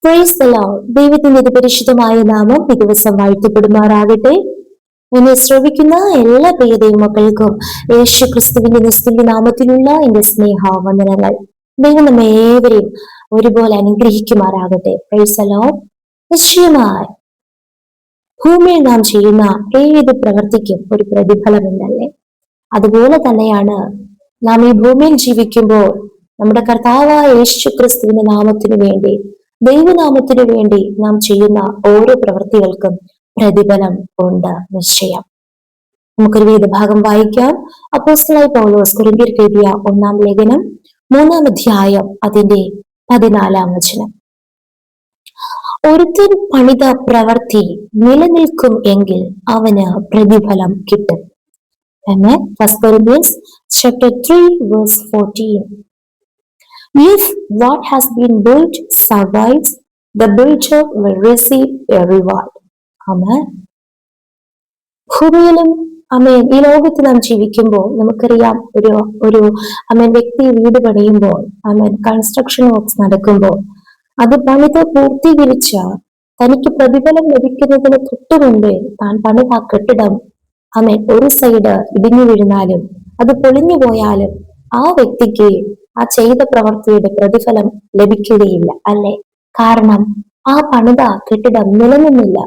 Price the Lord. ദൈവത്തിന്റെ പരിശുദ്ധമായ നാമം ഈ ദിവസം വാഴ്ത്തപ്പെടുമാറാകട്ടെ. എന്നെ ശ്രവിക്കുന്ന എല്ലാ പ്രിയ ദൈവമക്കൾക്കും യേശു ക്രിസ്തുവിന്റെ നിസ്തുല്യ നാമത്തിലുള്ള എന്റെ സ്നേഹവന്ദനങ്ങൾ. ദൈവം നമ്മേവരെയും ഒരുപോലെ അനുഗ്രഹിക്കുമാറാകട്ടെ. Price the Lord. നിശ്ചയമായി ഭൂമിയിൽ നാം ചെയ്യുന്ന ഏത് പ്രവൃത്തിക്കും ഒരു പ്രതിഫലമുണ്ടല്ലേ. അതുപോലെ തന്നെയാണ് നാം ഈ ഭൂമിയിൽ ജീവിക്കുമ്പോൾ നമ്മുടെ കർത്താവായ യേശു ക്രിസ്തുവിന്റെ നാമത്തിനു വേണ്ടി, ദൈവനാമത്തിനു വേണ്ടി നാം ചെയ്യുന്ന ഓരോ പ്രവൃത്തികൾക്കും പ്രതിഫലം ഉണ്ട് നിശ്ചയം. നമുക്കൊരു വേദഭാഗം വായിക്കാം. അപ്പോസ്തലനായ പൗലോസ് കൊരിന്ത്യർക്ക് എഴുതിയ 1-ാം ലേഖനം 3-ാം അധ്യായം അതിന്റെ 14-ാം വചനം. ഒരുത്തൻ പണിത പ്രവൃത്തി നിലനിൽക്കും എങ്കിൽ അവന് പ്രതിഫലം കിട്ടും. Amen. 1 Corinthians chapter 3 verse 14. If what has been built survives, the builder will receive a reward. Amen. ഭൂമിയിലും ഈ ലോകത്ത് നാം ജീവിക്കുമ്പോൾ നമുക്കറിയാം, ഒരു വ്യക്തി വീട് പണിയുമ്പോൾ കൺസ്ട്രക്ഷൻ വർക്ക്സ് നടക്കുമ്പോൾ അത് പണിത് പൂർത്തീകരിച്ച തനിക്ക് പ്രതിഫലം ലഭിക്കുന്നതിന് തൊട്ടു മുമ്പേ താൻ പണിത ആ കെട്ടിടം ഒരു സൈഡ് ഇടിഞ്ഞു വീഴുന്നാലും അത് പൊളിഞ്ഞു പോയാലും ആ വ്യക്തിക്ക് ആ ചെയ്ത പ്രവൃത്തിയുടെ പ്രതിഫലം ലഭിക്കുകയില്ല, അല്ലെ? കാരണം ആ പണിത കെട്ടിടം നിലനിന്നില്ല,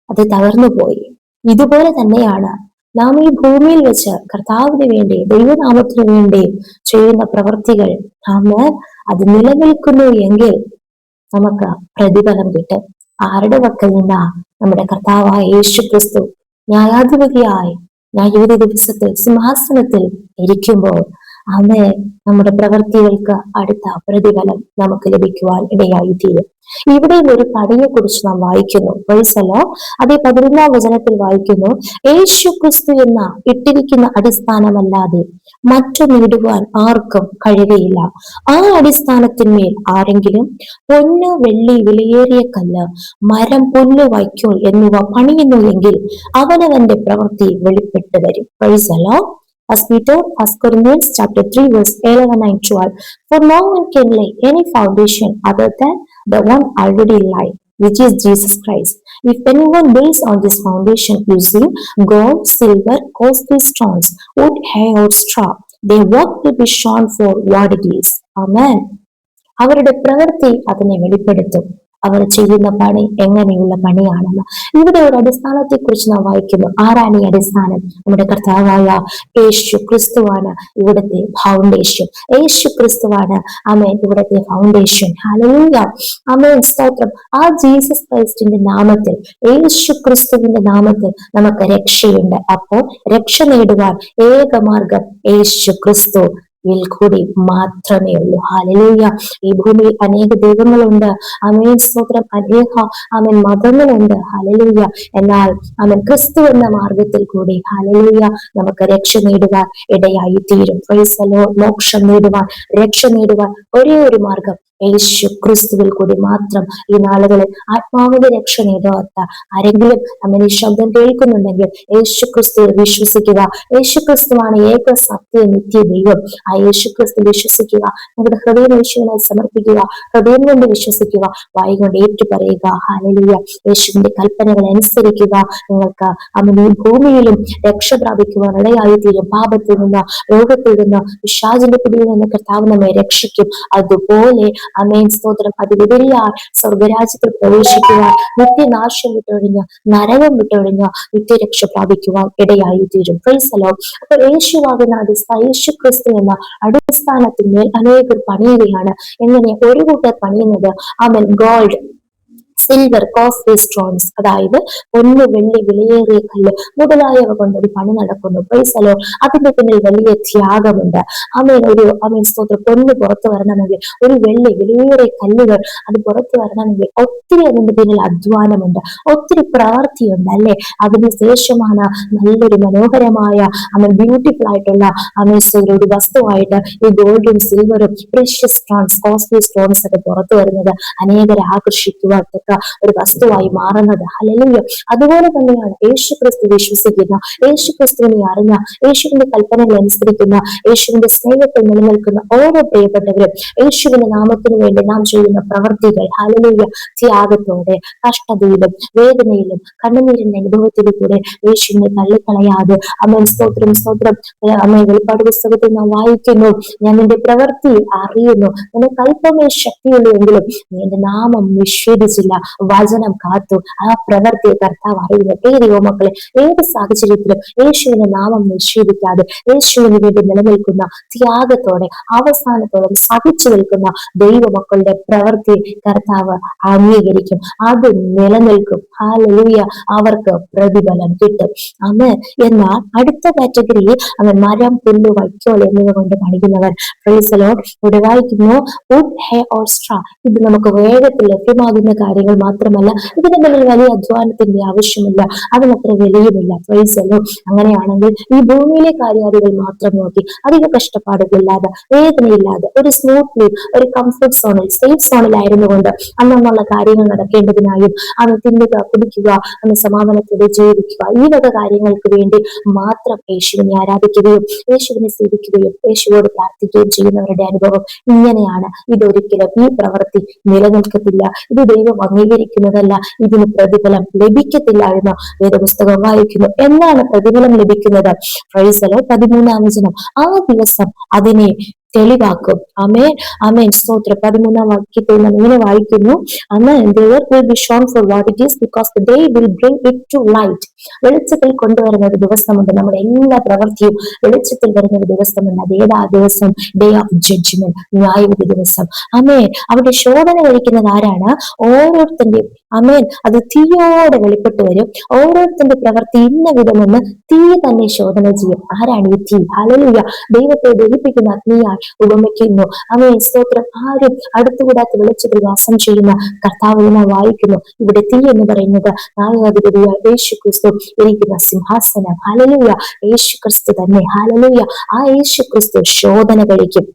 അത് തകർന്നു പോയി. ഇതുപോലെ തന്നെയാണ് നാം ഈ ഭൂമിയിൽ വെച്ച് കർത്താവിന് വേണ്ടി, ദൈവനാമത്തിനു വേണ്ടി ചെയ്യുന്ന പ്രവൃത്തികൾ അത് നിലനിൽക്കുന്നു എങ്കിൽ നമുക്ക് പ്രതിഫലം കിട്ടും. ആരുടെ പക്കൽ നിന്നാ? നമ്മുടെ കർത്താവായ യേശു ക്രിസ്തു ന്യായാധിപതിയായി ന്യായവിധി ദിവസത്തിൽ സിംഹാസനത്തിൽ ഇരിക്കുമ്പോൾ നമ്മുടെ പ്രവൃത്തികൾക്ക് അടുത്ത പ്രതിഫലം നമുക്ക് ലഭിക്കുവാൻ ഇടയായിത്തീരും. ഇവിടെയും ഒരു പണിയെ കുറിച്ച് നാം വായിക്കുന്നു. അതേ 11-ാം വചനത്തിൽ വായിക്കുന്നു, യേശു ക്രിസ്തു എന്ന ഇട്ടിരിക്കുന്ന അടിസ്ഥാനമല്ലാതെ മറ്റൊന്നിടുവാൻ ആർക്കും കഴിയുകയില്ല. ആ അടിസ്ഥാനത്തിന്മേൽ ആരെങ്കിലും പൊന്ന്, വെള്ളി, വിലയേറിയ കല്ല്, മരം, പുല്ല്, വൈക്കോൽ എന്നിവ പണിയുന്നു എങ്കിൽ അവനവന്റെ പ്രവൃത്തി വെളിപ്പെട്ടു വരും. Price the Lord. As Peter, 1 Corinthians chapter 3 verse 11 and 12. For no one can lay any foundation other than the one already laid, which is Jesus Christ. If anyone builds on this foundation using gold, silver, costly stones, wood, hay or straw, their work will be shown for what it is. Amen. അവരുടെ പ്രവൃത്തി അതിനെ വെളിപ്പെടുത്തും. അവർ ചെയ്യുന്ന പണി എങ്ങനെയുള്ള പണിയാണെന്ന്. ഇവിടെ ഒരു അടിസ്ഥാനത്തെ കുറിച്ച് നാം വായിക്കുന്നു. ആരാണ് ഈ അടിസ്ഥാനം? നമ്മുടെ കർത്താവായ യേശു ക്രിസ്തുവാണ് ഇവിടുത്തെ ഫൗണ്ടേഷൻ. യേശു ക്രിസ്തുവാണ് ഇവിടുത്തെ ഫൗണ്ടേഷൻ. ഹല്ലേലൂയ. സ്തോത്രം. ആ ജീസസ് ക്രൈസ്റ്റിന്റെ നാമത്തിൽ, യേശു ക്രിസ്തുവിന്റെ നാമത്തിൽ നമുക്ക് രക്ഷയുണ്ട്. അപ്പോൾ രക്ഷ നേടുവാൻ ഏക മാർഗം യേശു ക്രിസ്തു കൂടി മാത്രമേ ഉള്ളൂ. ഹല്ലേലൂയ. ഈ ഭൂമിയിൽ അനേക ദൈവങ്ങളുണ്ട്. സ്തോത്രം. അനേക മതങ്ങളുണ്ട്. ഹല്ലേലൂയ. എന്നാൽ ക്രിസ്തു എന്ന മാർഗത്തിൽ കൂടി ഹല്ലേലൂയ നമുക്ക് രക്ഷ നേടുവാൻ ഇടയായി തീരും. Price the Lord. മോക്ഷം നേടുവാൻ, രക്ഷ നേടുവാൻ ഒരേ ഒരു മാർഗം യേശു ക്രിസ്തുവിൽ കൂടി മാത്രം. ഈ നാളുകളിൽ ആത്മാവിന്റെ രക്ഷ നേടാത്ത ആരെങ്കിലും ഈ ശബ്ദം കേൾക്കുന്നുണ്ടെങ്കിൽ യേശു ക്രിസ്തുവിൽ വിശ്വസിക്കുക. യേശു ക്രിസ്തുവാണ് ഏക സത്യ നിത്യ ദൈവം. ആ യേശു ക്രിസ്തു വിശ്വസിക്കുക. നമ്മുടെ ഹൃദയം യേശുവിനായി സമർപ്പിക്കുക. ഹൃദയം കൊണ്ട് വിശ്വസിക്കുക. വായി കൊണ്ട് ഏറ്റു പറയുക. ഹല്ലേലൂയ. യേശുവിന്റെ കൽപ്പനകൾ അനുസരിക്കുക. നിങ്ങൾക്ക് ഈ ഭൂമിയിലും രക്ഷ പ്രാപിക്കുവാൻ ഇടയായി തീരും. പാപത്തിൽ നിന്ന്, രോഗത്തിൽ നിന്ന്, പിശാചിന്റെ പിടിയിൽ നിന്ന് കർത്താവ് നമ്മെ രക്ഷിക്കും. അതുപോലെ സ്തോത്രം. അതിലുപരിയായി സ്വർഗരാജ്യത്തിൽ പ്രവേശിക്കുവാൻ, നിത്യനാശം വിട്ടൊഴിഞ്ഞ്, നരകം വിട്ടൊഴിഞ്ഞ് നിത്യരക്ഷ പ്രാപിക്കുവാൻ ഇടയായി തീരും. Price the Lord. അപ്പോൾ യേശുവാകുന്ന യേശു ക്രിസ്തു എന്ന അടിസ്ഥാനത്തിന്മേൽ അനേകർ പണിയുകയാണ്. എങ്ങനെ? ഒരു കൂട്ടർ പണിയുന്നത് ഗോൾഡ്, സിൽവർ, കോസ്റ്റ്ലി സ്റ്റോൺസ്, അതായത് പൊന്ന്, വെള്ളി, വിലയേറിയ കല്ല് മുതലായവ കൊണ്ടൊരു പണി നടക്കുന്നു. Price the Lord. അതിന്റെ പിന്നിൽ വലിയ ത്യാഗമുണ്ട്. സ്തോത്രം. പൊന്ന് പുറത്തു വരണമെങ്കിൽ, ഒരു വെള്ളി, വിലയേറിയ കല്ലുകൾ അത് പുറത്തു വരണമെങ്കിൽ ഒത്തിരി അതിന്റെ പിന്നിൽ അധ്വാനമുണ്ട്, ഒത്തിരി പ്രവൃത്തിയുണ്ട്, അല്ലെ? അതിനുശേഷമാണ് നല്ലൊരു മനോഹരമായ ബ്യൂട്ടിഫുൾ ആയിട്ടുള്ള ഒരു വസ്തുവായിട്ട് ഈ ഗോൾഡും സിൽവറും പ്രഷ്യസ് സ്റ്റോൺസ്, കോസ്റ്റ്ലി സ്റ്റോൺസ് ഒക്കെ പുറത്തു വരുന്നത് അനേകരെ ആകർഷിക്കുവാൻ ഒരു വസ്തുവായി മാറുന്നത്. ഹല്ലേലൂയ. അതുപോലെ തന്നെയാണ് യേശു ക്രിസ്തു വിശ്വസിക്കുന്ന, യേശു ക്രിസ്തുവിനെ അറിഞ്ഞ, യേശുവിന്റെ കൽപ്പനകൾ അനുസരിക്കുന്ന, യേശുവിന്റെ സ്നേഹത്തിൽ നിലനിൽക്കുന്ന ഓരോ പ്രിയപ്പെട്ടവരും യേശുവിന്റെ നാമത്തിന് വേണ്ടി നാം ചെയ്യുന്ന പ്രവർത്തികൾ, ഹല്ലേലൂയ, ത്യാഗത്തോടെ, കഷ്ടതയിലും വേദനയിലും കണ്ണുനീരിന്റെ അനുഭവത്തിൽ കൂടെ യേശുവിനെ തള്ളിക്കളയാതെ, അമ്മ സ്തോത്രം സ്തോത്രം, അമ്മ വെളിപ്പാട് പുസ്തകത്തിൽ നാം വായിക്കുന്നു, ഞാൻ നിന്റെ പ്രവൃത്തി അറിയുന്നു, നിനക്ക് അല്പമേ ശക്തിയുള്ളൂ എങ്കിലും നീ എന്റെ നാമം നിഷേധിച്ചില്ല, വചനം കാത്തു. ആ പ്രവൃത്തിയെ കർത്താവ് അറിയുന്നു. ഏത് മക്കളെ, ഏത് സാഹചര്യത്തിലും യേശുവിന്റെ നാമം നിഷേധിക്കാതെ യേശുവിന് വേണ്ടി നിലനിൽക്കുന്ന, ത്യാഗത്തോടെ അവസാനത്തോടെ സഹിച്ചു നിൽക്കുന്ന ദൈവമക്കളുടെ പ്രവൃത്തി കർത്താവ് അംഗീകരിക്കും. അത് നിലനിൽക്കും. ഹല്ലേലൂയ. അവർക്ക് പ്രതിഫലം കിട്ടും. അന്ന് എന്നാൽ അടുത്ത കാറ്റഗറി അവൻ മരം, പുല്ല്, വൈക്കോൽ എന്നിവ കൊണ്ട് പണിയുന്നവർ. Price the Lord. ഇവിടെ വായിക്കുന്നു, വുഡ്, ഹേ ഓർ സ്ട്രാ. ഇത് നമുക്ക് വേഗത്തിൽ ലഭ്യമാകുന്ന കാര്യങ്ങൾ മാത്രമല്ല, ഇതിന് പിന്നിൽ വലിയ അധ്വാനത്തിന്റെ ആവശ്യമില്ല, അതിനത്ര വിലയുമില്ല. Praise the Lord. അങ്ങനെയാണെങ്കിൽ ഈ ഭൂമിയിലെ കാര്യാദികൾ മാത്രം നോക്കി അധിക കഷ്ടപ്പാടുകളില്ലാതെ, വേദനയില്ലാതെ, ഒരു സ്മൂത്ത്ലി, ഒരു കംഫർട്ട് സോണിൽ, സേഫ് സോണിലായിരുന്നു കൊണ്ട് അന്നുള്ള കാര്യങ്ങൾ നടക്കേണ്ടതിനായും അവൻ തിന്നുക, കുടിക്കുക, അവൻ സമാധാനത്തോടെ ജീവിക്കുക, ഈ വക കാര്യങ്ങൾക്ക് വേണ്ടി മാത്രം യേശുവിനെ ആരാധിക്കുകയും യേശുവിനെ സേവിക്കുകയും യേശുവോട് പ്രാർത്ഥിക്കുകയും ചെയ്യുന്നവരുടെ അനുഭവം ഇങ്ങനെയാണ്. ഇതൊരിക്കലും ഈ പ്രവൃത്തി നിലനിൽക്കത്തില്ല, ഇത് ദൈവം അംഗീകരിക്കുന്നതല്ല, ഇതിന് പ്രതിഫലം ലഭിക്കത്തില്ല എന്ന് വേദപുസ്തകം വായിക്കുന്നു. എന്നാണ് പ്രതിഫലം ലഭിക്കുന്നത്? Price the Lord. 13-ാം വചനം, ആ ദിവസം അതിനെ തെളിവാക്കും. ആമേൻ, ആമേൻ, സ്തോത്രം. 13-ാം വാക്യത്തിൽ നാം ഇങ്ങനെ വായിക്കുന്നു, അന്ന് the earth will be shown for what it is because the day will bring it to light. വെളിച്ചത്തിൽ കൊണ്ടുവരുന്ന ഒരു ദിവസമുണ്ട്. നമ്മുടെ എല്ലാ പ്രവൃത്തിയും വെളിച്ചത്തിൽ വരുന്ന ഒരു ദിവസമുണ്ട്. അതേതാ ദിവസം? ഡേ ഓഫ് ജഡ്ജ്മെന്റ്, ന്യായവിധി ദിവസം. ആമേൻ. അവിടെ ശോധന കഴിക്കുന്നത് ആരാണ്? ഓരോരുത്തന്റെയും, ആമേൻ, അത് തീയോടെ വെളിപ്പെട്ട് വരും. ഓരോരുത്തന്റെ പ്രവൃത്തി ഇന്ന വിധമെന്ന് തീ തന്നെ ശോധന ചെയ്യും. ആരാണ് ഈ തീ? ഹല്ലേലൂയ. ദൈവത്തെ ദഹിപ്പിക്കുന്ന അഗ്നിയാൽ ഉപമിക്കുന്നു. ആമേൻ, സ്തോത്രം. ആരും അടുത്തുകൂടാത്ത വെളിച്ചത്തിൽ വാസം ചെയ്യുന്ന കർത്താവിനെ വായിക്കുന്നു. ഇവിടെ തീ എന്ന് പറയുന്നത് ന്യായാധിപതിയായ യേശു ക്രിസ്തു ഇരിക്കുന്ന സിംഹാസനം. ഹല്ലേലൂയ. യേശു ക്രിസ്തു തന്നെ. ഹല്ലേലൂയ. ആ യേശു ക്രിസ്തു ശോധന കഴിക്കും.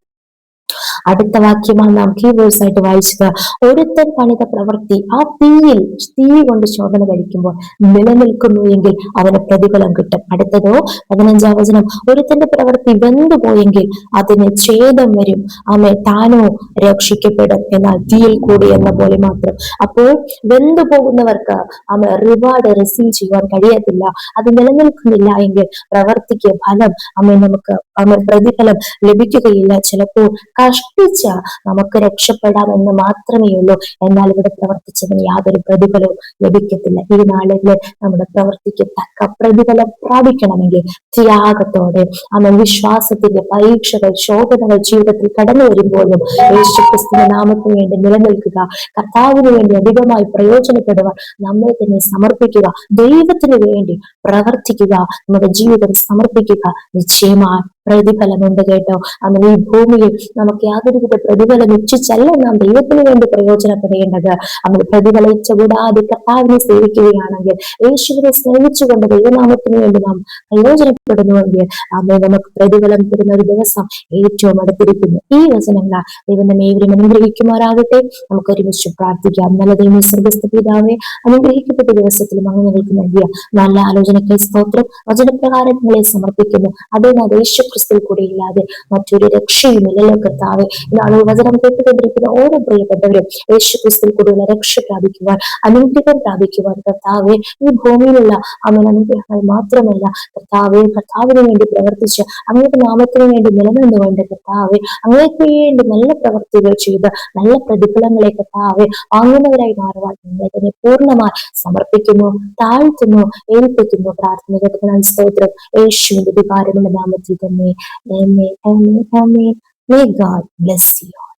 അടുത്ത വാക്യമാണ് നാം കീവേഴ്സ് ആയിട്ട് വായിച്ചത്. ഒരുത്തൻ പണിത പ്രവൃത്തി ആ തീ കൊണ്ട് ശോധന കഴിക്കുമ്പോൾ നിലനിൽക്കുന്നു എങ്കിൽ അവന് പ്രതിഫലം കിട്ടും. അടുത്തതോ 15-ാം വചനം, ഒരുത്തന്റെ പ്രവൃത്തി വെന്തുപോയെങ്കിൽ അതിന് ഛേദം വരും, ആമേ, താനോ രക്ഷിക്കപ്പെടും, എന്നാൽ തീയിൽ കൂടി എന്ന പോലെ മാത്രം. അപ്പോൾ വെന്തു പോകുന്നവർക്ക് ആമേ റിവാർഡ് റിസീവ് ചെയ്യുവാൻ കഴിയത്തില്ല. അത് നിലനിൽക്കുന്നില്ല എങ്കിൽ പ്രവർത്തിക്ക് ഫലം, ആമേ, നമുക്ക് പ്രതിഫലം ലഭിക്കുകയില്ല. ചിലപ്പോൾ കഷ്ടിച്ച നമുക്ക് രക്ഷപ്പെടാമെന്ന് മാത്രമേ ഉള്ളൂ, എന്നാൽ ഇവിടെ പ്രവർത്തിച്ചതിന് യാതൊരു പ്രതിഫലവും ലഭിക്കത്തില്ല. ഈ നാളുകളിൽ നമ്മുടെ പ്രവൃത്തിക്ക് തക്ക പ്രതിഫലം പ്രാപിക്കണമെങ്കിൽ ത്യാഗത്തോടെ, അവൻ വിശ്വാസത്തിന്റെ പരീക്ഷകൾ, ശോധനകൾ ജീവിതത്തിൽ കടന്നു വരുമ്പോഴും യേശുക്രിസ്തുവിന്റെ നാമത്തിന് വേണ്ടി നിലനിൽക്കുക, കർത്താവിന് വേണ്ടി അധികമായി പ്രയോജനപ്പെടുക, നമ്മെ തന്നെ സമർപ്പിക്കുക, ദൈവത്തിന് വേണ്ടി പ്രവർത്തിക്കുക, നമ്മുടെ ജീവിതം സമർപ്പിക്കുക. നിശ്ചയമായി പ്രതിഫലമുണ്ട് കേട്ടോ. അങ്ങനെ ഈ ഭൂമിയിൽ നമുക്ക് യാതൊരുവിധ പ്രതിഫലം ഇച്ഛിച്ചല്ല നാം ദൈവത്തിന് വേണ്ടി പ്രയോജനപ്പെടേണ്ടത്. അങ്ങനെ പ്രതിഫലം ഇച്ഛ കൂടാതെ കർത്താവിനെ സേവിക്കുകയാണെങ്കിൽ, യേശുവിനെ സ്നേഹിച്ചുകൊണ്ട് ദൈവനാമത്തിന് വേണ്ടി നാം പ്രയോജനപ്പെടുന്നുവെങ്കിൽ അമ്മേ നമുക്ക് പ്രതിഫലം തരുന്ന ഒരു ദിവസം ഏറ്റവും അടുത്തിരിക്കുന്നു. ഈ വചനങ്ങൾ ദൈവം നമ്മെ ഏവരും അനുഗ്രഹിക്കുമാറാകട്ടെ. നമുക്ക് ഒരുമിച്ച് പ്രാർത്ഥിക്കാം. നല്ല ദൈവമേ, സ്വർഗ്ഗസ്ഥ പിതാവേ, അനുഗ്രഹിക്കപ്പെട്ട ദിവസത്തിലും അങ്ങ് ഞങ്ങൾക്ക് നൽകിയ നല്ല ആലോചനയ്ക്കായി സ്തോത്രം. വചനപ്രകാരം നിങ്ങളെ സമർപ്പിക്കുന്നു. അതേ യേശു ക്രിസ്തുവിൽ കൂടെ ഇല്ലാതെ മറ്റൊരു രക്ഷയുമില്ലല്ലോ കർത്താവേ. ഇതാണ് വചനം കേട്ടുകൊണ്ടിരിക്കുന്ന ഓരോ പ്രിയപ്പെട്ടവരും യേശു ക്രിസ്തുവിൽ കൂടെയുള്ള രക്ഷ പ്രാപിക്കുവാൻ, അനുഗ്രഹം പ്രാപിക്കുവാൻ കർത്താവെ, ഈ ഭൂമിയിലുള്ള അവൻ അനുഗ്രഹങ്ങൾ മാത്രമല്ല കർത്താവെ, കർത്താവിന് വേണ്ടി പ്രവർത്തിച്ച് അങ്ങയുടെ നാമത്തിന് വേണ്ടി നിലനിന്നുകൊണ്ട് കർത്താവെ, അങ്ങേക്ക് വേണ്ടി നല്ല പ്രവർത്തികൾ ചെയ്ത് നല്ല പ്രതിഫലങ്ങളെ കർത്താവെ വാങ്ങുന്നവരായി മാറുവാൻ നിങ്ങളെ തന്നെ പൂർണ്ണമായി സമർപ്പിക്കുന്നു, താഴ്ത്തുന്നു, ഏൽപ്പിക്കുന്നു. പ്രാർത്ഥന സ്തോത്രം യേശുവിന്റെ വികാരമുള്ള നാമത്തിൽ തന്നെ. Amen. Amen. Amen. May God bless you.